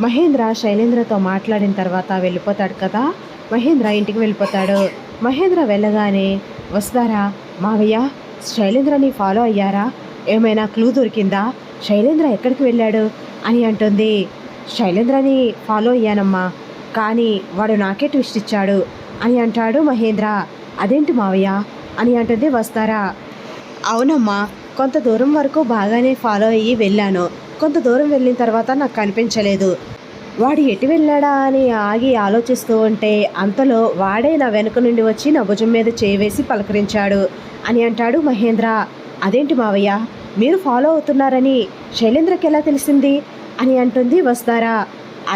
మహేంద్ర శైలేంద్రతో మాట్లాడిన తర్వాత వెళ్ళిపోతాడు కదా. మహేంద్ర ఇంటికి వెళ్ళిపోతాడు. మహేంద్ర వెళ్ళగానే వస్తారా మావయ్య, శైలేంద్రని ఫాలో అయ్యారా, ఏమైనా క్లూ దొరికిందా, శైలేంద్ర ఎక్కడికి వెళ్ళాడు అని అంటుంది. శైలేంద్రని ఫాలో అయ్యానమ్మా, కానీ వాడు నాకే ట్విస్ట్ ఇచ్చాడు అని అంటాడు మహేంద్ర. అదేంటి మావయ్య అని అంటుంది వస్తారా. అవునమ్మా, కొంత దూరం వరకు బాగానే ఫాలో అయ్యి వెళ్ళాను. కొంత దూరం వెళ్ళిన తర్వాత నాకు కనిపించలేదు. వాడు ఎటు వెళ్ళాడా అని ఆగి ఆలోచిస్తూ ఉంటే అంతలో వాడే నా వెనుక నుండి వచ్చి నా భుజం మీద చేవేసి పలకరించాడు అని అంటాడు మహేంద్ర. అదేంటి మావయ్య, మీరు ఫాలో అవుతున్నారని శైలేంద్రకి ఎలా తెలిసింది అని అంటుంది వస్తారా.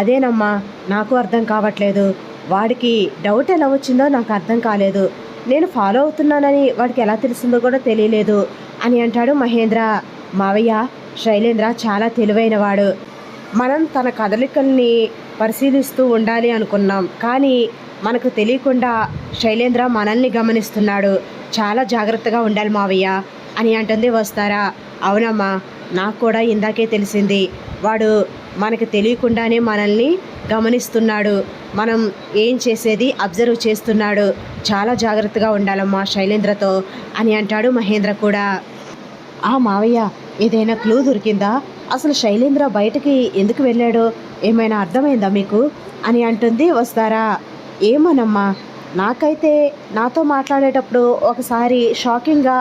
అదేనమ్మా, నాకు అర్థం కావట్లేదు. వాడికి డౌట్ ఎలా వచ్చిందో నాకు అర్థం కాలేదు. నేను ఫాలో అవుతున్నానని వాడికి ఎలా తెలిసిందో కూడా తెలియలేదు అని అంటాడు మహేంద్ర. మావయ్య, శైలేంద్ర చాలా తెలివైనవాడు. మనం తన కదలికల్ని పరిశీలిస్తూ ఉండాలి అనుకున్నాం, కానీ మనకు తెలియకుండా శైలేంద్ర మనల్ని గమనిస్తున్నాడు. చాలా జాగ్రత్తగా ఉండాలి మావయ్య అని అంటుంది వస్తారా. అవునమ్మా, నాకు కూడా ఇందాకే తెలిసింది. వాడు మనకు తెలియకుండానే మనల్ని గమనిస్తున్నాడు. మనం ఏం చేసేది అబ్జర్వ్ చేస్తున్నాడు. చాలా జాగ్రత్తగా ఉండాలమ్మా శైలేంద్రతో అని అంటాడు మహేంద్ర కూడా. మావయ్య, ఏదైనా క్లూ దొరికిందా, అసలు శైలేంద్ర బయటకి ఎందుకు వెళ్ళాడో ఏమైనా అర్థమైందా మీకు అని అంటుంది వస్తారా. ఏమోనమ్మా, నాకైతే నాతో మాట్లాడేటప్పుడు ఒకసారి షాకింగ్గా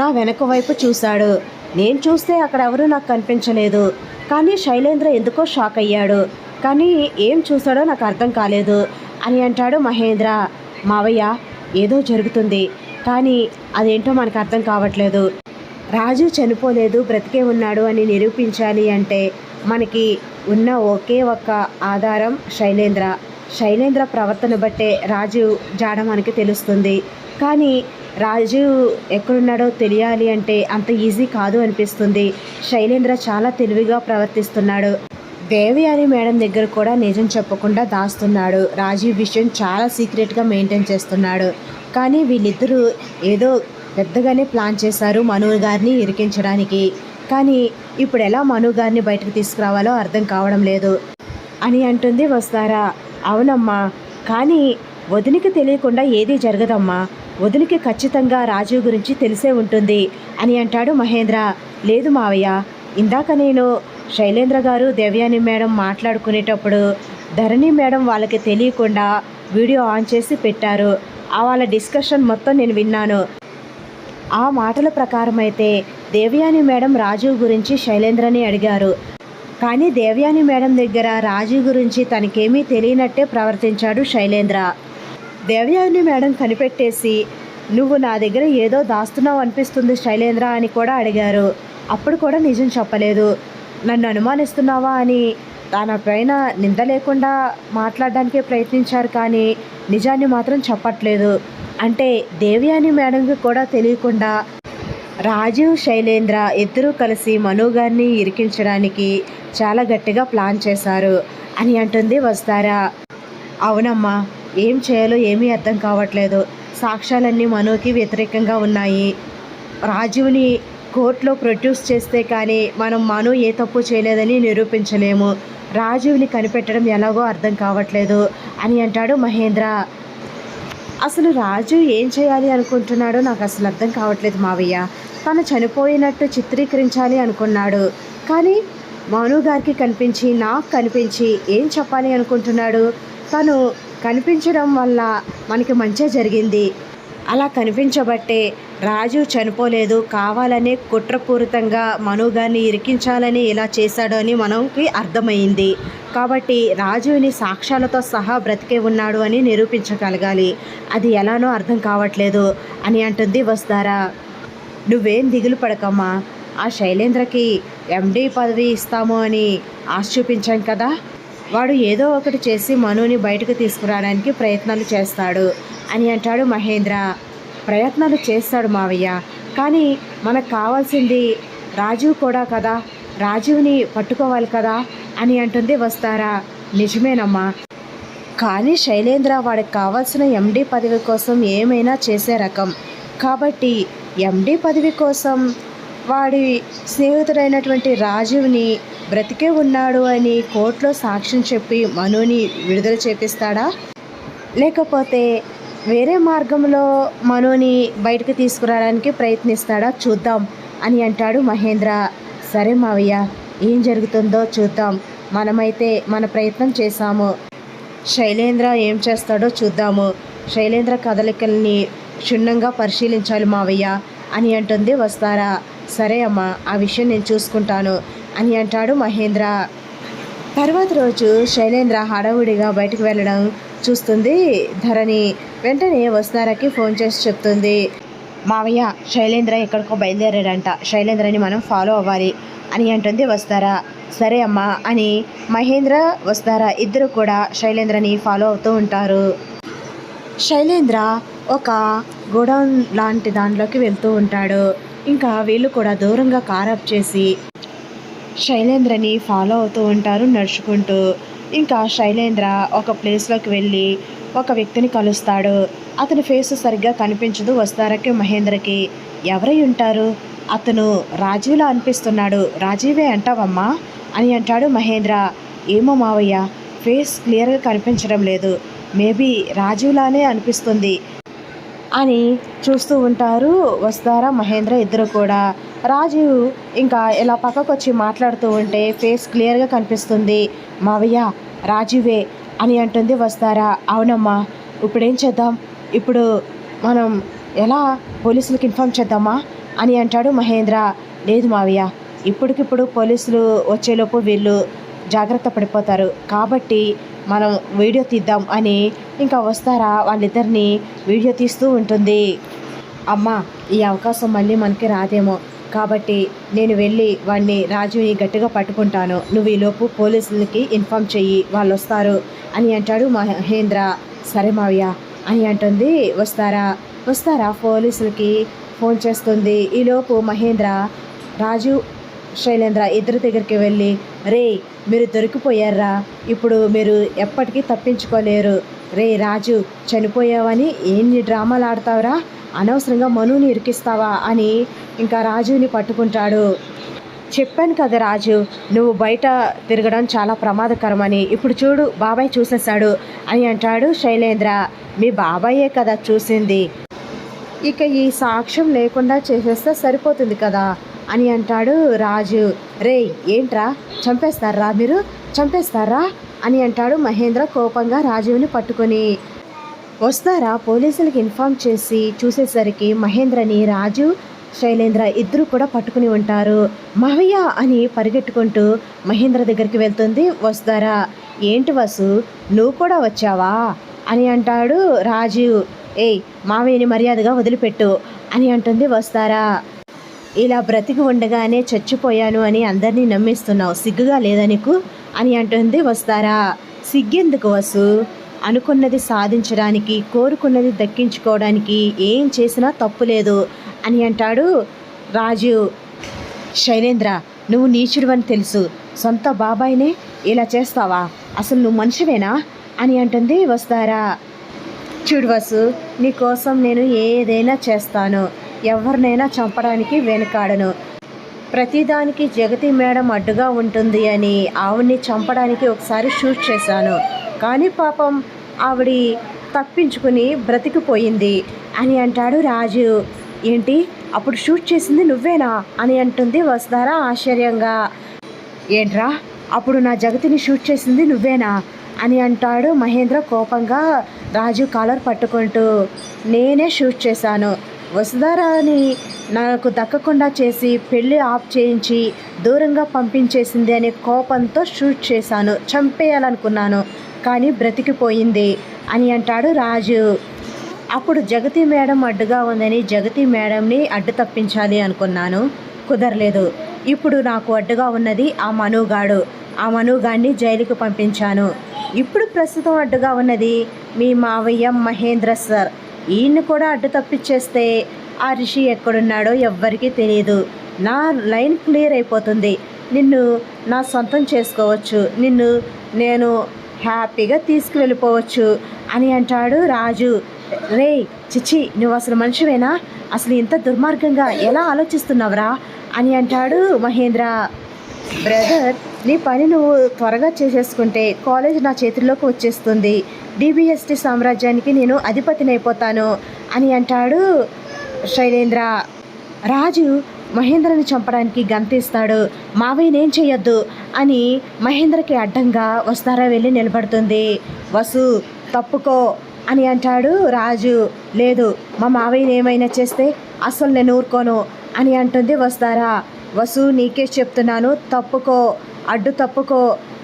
నా వెనక వైపు చూశాడు. నేను చూస్తే అక్కడ ఎవరూ నాకు కనిపించలేదు, కానీ శైలేంద్ర ఎందుకో షాక్ అయ్యాడు. కానీ ఏం చూశాడో నాకు అర్థం కాలేదు అని అంటాడు మహేంద్ర. మావయ్య, ఏదో జరుగుతుంది, కానీ అదేంటో మనకు అర్థం కావట్లేదు. రాజు చనిపోలేదు, బ్రతికే ఉన్నాడు అని నిరూపించాలి అంటే మనకి ఉన్న ఒకే ఒక్క ఆధారం శైలేంద్ర. శైలేంద్ర ప్రవర్తన బట్టే రాజు జాడ మనకి తెలుస్తుంది. కానీ రాజు ఎక్కడున్నాడో తెలియాలి అంటే అంత ఈజీ కాదు అనిపిస్తుంది. శైలేంద్ర చాలా తెలివిగా ప్రవర్తిస్తున్నాడు. దేవయాని మేడం దగ్గర కూడా నిజం చెప్పకుండా దాస్తున్నాడు. రాజీవ్ విషయం చాలా సీక్రెట్గా మెయింటైన్ చేస్తున్నాడు. కానీ వీళ్ళిద్దరూ ఏదో పెద్దగానే ప్లాన్ చేశారు మను గారిని ఇరికించడానికి. కానీ ఇప్పుడు ఎలా మను గారిని బయటకు తీసుకురావాలో అర్థం కావడం లేదు అని అంటుంది వస్తారా. అవునమ్మా, కానీ వదినికి తెలియకుండా ఏదీ జరగదమ్మా. వదినికి ఖచ్చితంగా రాజీవ్ గురించి తెలిసే ఉంటుంది అని అంటాడు మహేంద్ర. లేదు మావయ్య, ఇందాక నేను శైలేంద్ర గారు దేవయాని మేడం మాట్లాడుకునేటప్పుడు ధరణి మేడం వాళ్ళకి తెలియకుండా వీడియో ఆన్ చేసి పెట్టారు. వాళ్ళ డిస్కషన్ మొత్తం నేను విన్నాను. ఆ మాటల ప్రకారం అయితే దేవయాని మేడం రాజీవ్ గురించి శైలేంద్రని అడిగారు. కానీ దేవయాని మేడం దగ్గర రాజీవ్ గురించి తనకేమీ తెలియనట్టే ప్రవర్తించాడు శైలేంద్ర. దేవయాని మేడం కనిపెట్టేసి నువ్వు నా దగ్గర ఏదో దాస్తున్నావు అనిపిస్తుంది శైలేంద్ర అని కూడా అడిగారు. అప్పుడు కూడా నిజం చెప్పలేదు. నన్ను అనుమానిస్తున్నావా అని తన పైన నింద లేకుండా మాట్లాడడానికే ప్రయత్నించారు, కానీ నిజాన్ని మాత్రం చెప్పట్లేదు. అంటే దేవయాని మేడంకి కూడా తెలియకుండా రాజీవ్ శైలేంద్ర ఇద్దరూ కలిసి మను గారిని ఇరికించడానికి చాలా గట్టిగా ప్లాన్ చేశారు అని అంటుంది వస్తారా. అవునమ్మా, ఏం చేయాలో ఏమీ అర్థం కావట్లేదు. సాక్ష్యాలన్నీ మనుకి వ్యతిరేకంగా ఉన్నాయి. రాజీవ్ని కోర్టులో ప్రొడ్యూస్ చేస్తే కానీ మనం మను ఏ తప్పు చేయలేదని నిరూపించలేము. రాజీవ్ని కనిపెట్టడం ఎలాగో అర్థం కావట్లేదు అని అంటాడు మహేంద్ర. అసలు రాజు ఏం చేయాలి అనుకుంటున్నాడో నాకు అసలు అర్థం కావట్లేదు మావయ్య. తను చనిపోయినట్టు చిత్రీకరించాలి అనుకున్నాడు, కానీ మను గారికి కనిపించి నాకు కనిపించి ఏం చెప్పాలి అనుకుంటున్నాడు. తను కనిపించడం వల్ల మనకి మంచి జరిగింది. అలా కనిపించబట్టే రాజు చనిపోలేదు, కావాలనే కుట్రపూరితంగా మను గారిని ఇరికించాలని ఇలా చేశాడు అని మనకి అర్థమైంది. కాబట్టి రాజుని సాక్ష్యాలతో సహా బ్రతికే ఉన్నాడు అని నిరూపించగలగాలి. అది ఎలానో అర్థం కావట్లేదు అని అంటుంది వస్తారా. నువ్వేం దిగులు పడకమ్మా, ఆ శైలేంద్రకి ఎండి పదవి ఇస్తాము అని ఆశ చూపించాం కదా. వాడు ఏదో ఒకటి చేసి మనుని బయటకు తీసుకురావడానికి ప్రయత్నాలు చేస్తాడు అని అంటాడు మహేంద్ర. ప్రయత్నాలు చేస్తాడు మావయ్య, కానీ మనకు కావాల్సింది రాజీవ్ కూడా కదా, రాజీవ్ని పట్టుకోవాలి కదా అని అంటుంది వస్తారా. నిజమేనమ్మా, కానీ శైలేంద్ర వాడికి కావాల్సిన ఎండి పదవి కోసం ఏమైనా చేసే రకం. కాబట్టి ఎండి పదవి కోసం వాడి స్నేహితుడైనటువంటి రాజీవ్ని బ్రతికే ఉన్నాడు అని కోర్టులో సాక్ష్యం చెప్పి మనుని విడుదల చేపిస్తాడా, లేకపోతే వేరే మార్గంలో మనోని బయటకు తీసుకురావడానికి ప్రయత్నిస్తాడా చూద్దాం అని అంటాడు మహేంద్ర. సరే మావయ్య, ఏం జరుగుతుందో చూద్దాం, మనమైతే మన ప్రయత్నం చేశాము, శైలేంద్ర ఏం చేస్తాడో చూద్దాము, శైలేంద్ర కదలికల్ని క్షుణ్ణంగా పరిశీలించాలి మావయ్య అని అంటుంది వస్తారా. సరే అమ్మా, ఆ విషయం నేను చూసుకుంటాను అని అంటాడు మహేంద్ర. తర్వాత రోజు శైలేంద్ర హడావుడిగా బయటకు వెళ్ళడం చూస్తుంది ధరణి. వెంటనే వస్తారాకి ఫోన్ చేసి చెప్తుంది, మావయ్య శైలేంద్ర ఎక్కడికో బయలుదేరాడంట, శైలేంద్రని మనం ఫాలో అవ్వాలి అని అంటుంది వస్తారా. సరే అమ్మా అని మహేంద్ర వస్తారా ఇద్దరు కూడా శైలేంద్రని ఫాలో అవుతూ ఉంటారు. శైలేంద్ర ఒక గోడౌన్ లాంటి దాంట్లోకి వెళ్తూ ఉంటాడు. ఇంకా వీళ్ళు కూడా దూరంగా కార్ ఆఫ్ చేసి శైలేంద్రని ఫాలో అవుతూ ఉంటారు నడుచుకుంటూ. ఇంకా శైలేంద్ర ఒక ప్లేస్లోకి వెళ్ళి ఒక వ్యక్తిని కలుస్తాడు. అతని ఫేస్ సరిగ్గా కనిపించదు వస్తారకి మహేంద్రకి. ఎవరై ఉంటారు, అతను రాజీవ్లా అనిపిస్తున్నాడు, రాజీవే అంటావమ్మా అని అంటాడు మహేంద్ర. ఏమో మావయ్య, ఫేస్ క్లియర్గా కనిపించడం లేదు, మేబీ రాజీవ్లానే అనిపిస్తుంది అని చూస్తూ ఉంటారు వస్తారా మహేంద్ర ఇద్దరు కూడా. రాజీవ్ ఇంకా ఇలా పక్కకు వచ్చి మాట్లాడుతూ ఉంటే ఫేస్ క్లియర్గా కనిపిస్తుంది. మావయ్య రాజీవే అని అంటుంది వస్తారా. అవునమ్మా, ఇప్పుడేం చేద్దాం, ఇప్పుడు మనం ఎలా పోలీసులకు ఇన్ఫార్మ్ చేద్దామా అని అంటాడు మహేంద్ర. లేదు మావయ్య, ఇప్పటికిప్పుడు పోలీసులు వచ్చేలోపు వీళ్ళు జాగ్రత్త పడిపోతారు, కాబట్టి మనం వీడియో తీద్దాం అని ఇంకా వస్తారా వాళ్ళిద్దరిని వీడియో తీస్తూ ఉంటుంది. అమ్మ, ఈ అవకాశం మళ్ళీ మనకి రాదేమో, కాబట్టి నేను వెళ్ళి వాడిని రాజుని గట్టిగా పట్టుకుంటాను, నువ్వు ఈలోపు పోలీసులకి ఇన్ఫార్మ్ చెయ్యి, వాళ్ళు వస్తారు అని అంటాడు మహేంద్ర. సరే మావయ్య అని అంటుంది వస్తారా. వస్తారా పోలీసులకి ఫోన్ చేస్తుంది. ఈలోపు మహేంద్ర రాజు శైలేంద్ర ఇద్దరి దగ్గరికి వెళ్ళి, రే మీరు దొరికిపోయారా, ఇప్పుడు మీరు ఎప్పటికీ తప్పించుకోలేరు, రే రాజు చనిపోయావని ఎన్ని డ్రామాలు ఆడతావురా, అనవసరంగా మనుని ఇరికిస్తావా అని ఇంకా రాజుని పట్టుకుంటాడు. చెప్పాను కదా రాజు, నువ్వు బయట తిరగడం చాలా ప్రమాదకరమని, ఇప్పుడు చూడు బాబాయ్ చూసేశాడు అని అంటాడు శైలేంద్ర. మీ బాబాయే కదా చూసింది, ఇక ఈ సాక్ష్యం లేకుండా చేసేస్తే సరిపోతుంది కదా అని అంటాడు రాజు. రే ఏంట్రా చంపేస్తారా, మీరు చంపేస్తారా అని అంటాడు మహేంద్ర కోపంగా రాజుని పట్టుకొని. వస్తారా పోలీసులకి ఇన్ఫార్మ్ చేసి చూసేసరికి మహేంద్రని రాజు శైలేంద్ర ఇద్దరు కూడా పట్టుకుని ఉంటారు. మావయ్య అని పరిగెట్టుకుంటూ మహేంద్ర దగ్గరికి వెళ్తుంది వస్తారా. ఏంటి వసు, నువ్వు కూడా వచ్చావా అని అంటాడు రాజు. ఏయ్ మావయ్యని మర్యాదగా వదిలిపెట్టు అని అంటుంది వస్తారా. ఇలా బ్రతికి ఉండగానే చచ్చిపోయాను అని అందరినీ నమ్మిస్తున్నావు, సిగ్గుగా లేదా నీకు అని అంటుంది వస్తారా. సిగ్గెందుకు వసు, అనుకున్నది సాధించడానికి కోరుకున్నది దక్కించుకోవడానికి ఏం చేసినా తప్పు లేదు అని అంటాడు రాజు. శైలేంద్ర నువ్వు నీచుడు అని తెలుసు, సొంత బాబాయినే ఇలా చేస్తావా, అసలు నువ్వు మనిషివేనా అని అంటుంది వస్తారా. చూడు వసు, నీకోసం నేను ఏదైనా చేస్తాను, ఎవరినైనా చంపడానికి వెనుకాడను, ప్రతిదానికి జగతి మేడం అడ్డుగా ఉంటుంది అని ఆవిడ్ని చంపడానికి ఒకసారి షూట్ చేశాను, కానీ పాపం ఆవిడ తప్పించుకుని బ్రతికిపోయింది అని అంటాడు రాజు. ఏంటి, అప్పుడు షూట్ చేసింది నువ్వేనా అని అంటుంది వస్తారా ఆశ్చర్యంగా. ఏంట్రా, అప్పుడు నా జగతిని షూట్ చేసింది నువ్వేనా అని అంటాడు మహేంద్ర కోపంగా రాజు కాలర్ పట్టుకుంటూ. నేనే షూట్ చేశాను, వసుధారాని నాకు దక్కకుండా చేసి పెళ్ళి ఆఫ్ చేయించి దూరంగా పంపించేసింది అనే కోపంతో షూట్ చేశాను, చంపేయాలనుకున్నాను కానీ బ్రతికిపోయింది అని అంటాడు రాజు. అప్పుడు జగతి మేడం అడ్డుగా ఉందని జగతి మేడంని అడ్డు తప్పించాలి అనుకున్నాను, కుదరలేదు, ఇప్పుడు నాకు అడ్డుగా ఉన్నది ఆ మనుగాడు, ఆ మనుగాడిని జైలుకి పంపించాను, ఇప్పుడు ప్రస్తుతం అడ్డుగా ఉన్నది మీ మావయ్య మహేంద్ర సార్, ఈయన్ని కూడా అడ్డు తప్పించేస్తే ఆ రిషి ఎక్కడున్నాడో ఎవ్వరికీ తెలియదు, నా లైన్ క్లియర్ అయిపోతుంది, నిన్ను నా సొంతం చేసుకోవచ్చు, నిన్ను నేను హ్యాపీగా తీసుకువెళ్ళిపోవచ్చు అని అంటాడు రాజు. రే చిచ్చి, నువ్వు అసలు మనిషివేనా, అసలు ఇంత దుర్మార్గంగా ఎలా ఆలోచిస్తున్నావురా అని అంటాడు మహేంద్ర. బ్రదర్, నీ పని నువ్వు త్వరగా చేసేసుకుంటే కాలేజ్ నా చేతుల్లోకి వచ్చేస్తుంది, డిబిఎస్టి సామ్రాజ్యానికి నేను అధిపతినైపోతాను అని అంటాడు శైలేంద్ర. రాజు మహేంద్రని చంపడానికి గంతేస్తాడు. మావయ్యనేం చెయ్యొద్దు అని మహేంద్రకి అడ్డంగా వస్తారా వెళ్ళి నిలబడుతుంది. వసు తప్పుకో అని అంటాడు రాజు. లేదు, మా మావయ్యని ఏమైనా చేస్తే అసలు నేను ఊరుకోను అని అంటుంది వస్తారా. వసు నీకే చెప్తున్నాను, తప్పుకో, అడ్డు తప్పుకో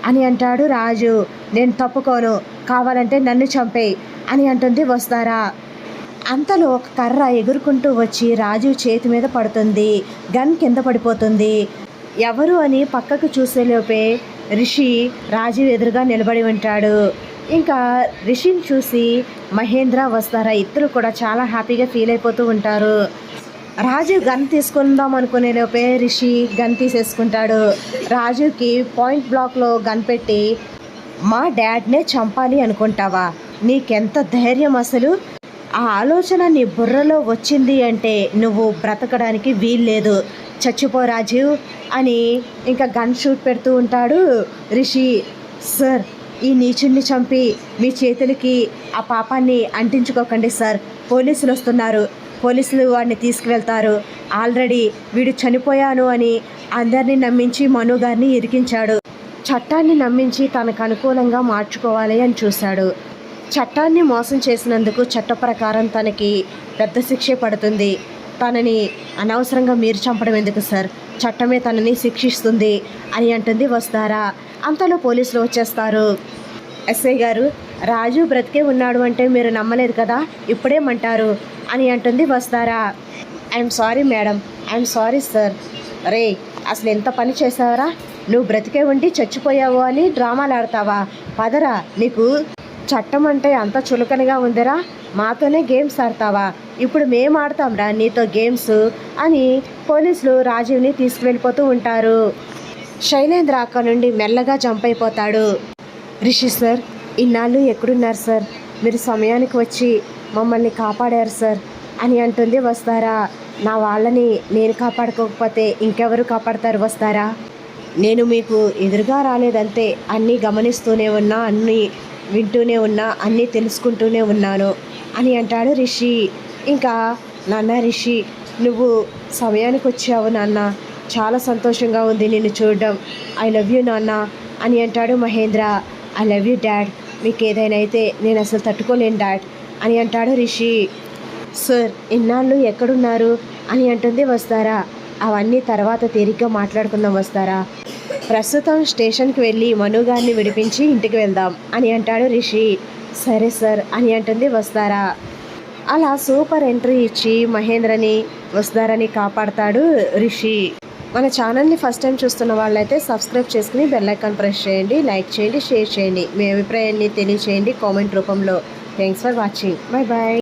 అని అంటాడు రాజు. నేను తప్పుకోను, కావాలంటే నన్ను చంపేయి అని అంటుంది వస్తారా. అంతలో ఒక కర్ర ఎగురుకుంటూ వచ్చి రాజు చేతి మీద పడుతుంది. గన్ కింద పడిపోతుంది. ఎవరు అని పక్కకు చూసేలోపే రిషి రాజు ఎదురుగా నిలబడి ఉంటాడు. ఇంకా రిషిని చూసి మహేంద్ర వస్తారా ఇద్దరు కూడా చాలా హ్యాపీగా ఫీల్ అయిపోతూ ఉంటారు. రాజు గన్ తీసుకుందాం అనుకునే లోపే రిషి గన్ తీసేసుకుంటాడు. రాజుకి పాయింట్ బ్లాక్లో గన్ పెట్టి, మా డాడ్నే చంపాలి అనుకుంటావా? నీకెంత ధైర్యం అసలు? ఆ ఆలోచన నీ బుర్రలో వచ్చింది అంటే నువ్వు బ్రతకడానికి వీల్లేదు, చచ్చిపో రాజీవ్ అని ఇంకా గన్ షూట్ పెడుతూ ఉంటాడు రిషి. సార్, ఈ నీచుణ్ణి చంపి మీ చేతులకి ఆ పాపాన్ని అంటించుకోకండి సార్, పోలీసులు వస్తున్నారు, పోలీసులు వాడిని తీసుకువెళ్తారు. ఆల్రెడీ వీడు చనిపోయాను అని అందరినీ నమ్మించి మను గారిని ఇరికించాడు. చట్టాన్ని నమ్మించి తనకు అనుకూలంగా మార్చుకోవాలి అని చూశాడు. చట్టాన్ని మోసం చేసినందుకు చట్ట ప్రకారం తనకి పెద్ద శిక్షే పడుతుంది. తనని అనవసరంగా మీరు చంపడం ఎందుకు సార్, చట్టమే తనని శిక్షిస్తుంది అని అంటుంది వస్తారా. అంతలో పోలీసులు వచ్చేస్తారు. ఎస్ఐ గారు, రాజు బ్రతికే ఉన్నాడు అంటే మీరు నమ్మలేదు కదా, ఇప్పుడేమంటారు అని అంటుంది వస్తారా. I'm sorry madam, I'm sorry sir. రే, అసలు ఎంత పని చేసావరా? నువ్వు బ్రతికే ఉండి చచ్చిపోయావు అని డ్రామాలు ఆడతావా? పదరా, నీకు చట్టం అంటే అంత చులకనగా ఉందిరా, మాతోనే గేమ్స్ ఆడతావా? ఇప్పుడు మేము ఆడతాంరా నీతో గేమ్స్ అని పోలీసులు రాజీవ్ని తీసుకువెళ్ళిపోతూ ఉంటారు. శైలేంద్ర అక్కడ నుండి మెల్లగా జంప్ అయిపోతాడు. రిషి సార్, ఇన్నాళ్ళు ఎక్కడున్నారు సార్? మీరు సమయానికి వచ్చి మమ్మల్ని కాపాడారు సార్ అని అంటుంది వస్తారా. నా వాళ్ళని నేను కాపాడుకోకపోతే ఇంకెవరు కాపాడతారు వస్తారా? నేను మీకు ఎదురుగా రాలేదంతే, అన్నీ గమనిస్తూనే ఉన్నా, అన్నీ వింటూనే ఉన్నా, అన్నీ తెలుసుకుంటూనే ఉన్నాను అని అంటాడు రిషి. ఇంకా నాన్న రిషి, నువ్వు సమయానికి వచ్చావు నాన్న, చాలా సంతోషంగా ఉంది నిన్ను చూడడం. ఐ లవ్ యూ నాన్న అని అంటాడు Mahendra. I love you dad, మీకు ఏదైనా అయితే నేను అసలు తట్టుకోలేను డాడ్ అని అంటాడు రిషి. సార్, ఇన్నాళ్ళు ఎక్కడున్నారు అని అంటుంది వస్తారా. అవన్నీ తర్వాత తీరిగ్గా మాట్లాడుకుందాం వస్తారా. ప్రస్తుతం స్టేషన్కి వెళ్ళి మను గారిని విడిపించి ఇంటికి వెళ్దాం అని అంటాడు రిషి. సరే సార్ అని అంటుంది వస్తారా. అలా సూపర్ ఎంట్రీ ఇచ్చి మహేంద్రని వస్తారని కాపాడతాడు రిషి. మన ఛానల్ని ఫస్ట్ టైం చూస్తున్న వాళ్ళైతే సబ్స్క్రైబ్ చేసుకుని బెల్ ఐకాన్ ప్రెస్ చేయండి, లైక్ చేయండి, షేర్ చేయండి, మీ అభిప్రాయాన్ని తెలియచేయండి కామెంట్ రూపంలో. Thanks for watching. Bye bye.